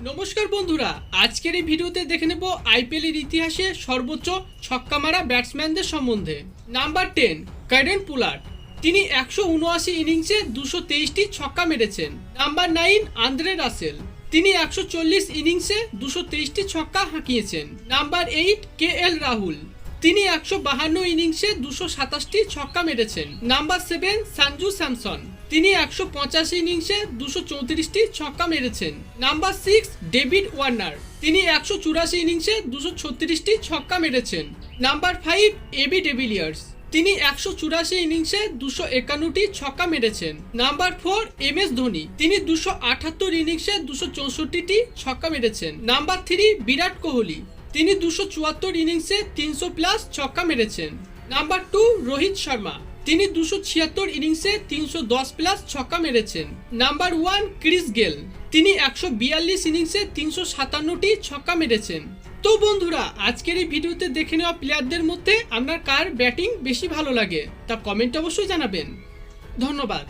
নমস্কার বন্ধুরা, আজকের এই ভিডিওতে দেখে নেব আইপিএল এর ইতিহাসে সর্বোচ্চ ছক্কা মারা ব্যাটসম্যানদের সম্বন্ধে। নাম্বার 10 কারেন পোলার্ড, তিনি 179 ইনিংসে 223টি ছক্কা মেরেছেন। নাম্বার 9 আন্দ্রে রাসেল, তিনি 140 ইনিংসে 223টি ছক্কা হাঁকিয়েছেন। নাম্বার 8 কেএল রাহুল, তিনি 152 ইনিংসে 227টি ছক্কা মেরেছেন। নাম্বার 7 সঞ্জু স্যামসন, তিনি 185 ইনিংসে 234টি ছক্কা মেরেছেন। নাম্বার 6 ডেভিড ওয়ার্নার, তিনি 184 ইনিংসে 236টি ছক্কা মেরেছেন। নাম্বার 5 এবি ডিভিলিয়ার্স, তিনি 184 ইনিংসে 251টি ছক্কা মেরেছেন। নাম্বার 4 এমএস ধোনি, তিনি 278 ইনিংসে 264টি ছক্কা মেরেছেন। নাম্বার 3 বিরাট কোহলি, তিনি 274 ইনিংসে 300+ ছক্কা মেরেছেন। নাম্বার 2 রোহিত শর্মা, তিনি 276 ইনিংসে 310+ ছক্কা মেরেছেন। নাম্বার 1 ক্রিস গেল, তিনি 142 ইনিংসে 357টি ছক্কা মেরেছেন। তো বন্ধুরা, আজকের এই ভিডিওতে দেখে নেওয়া প্লেয়ারদের মধ্যে আপনার কার ব্যাটিং বেশি ভালো লাগে তা কমেন্ট অবশ্যই জানাবেন। ধন্যবাদ।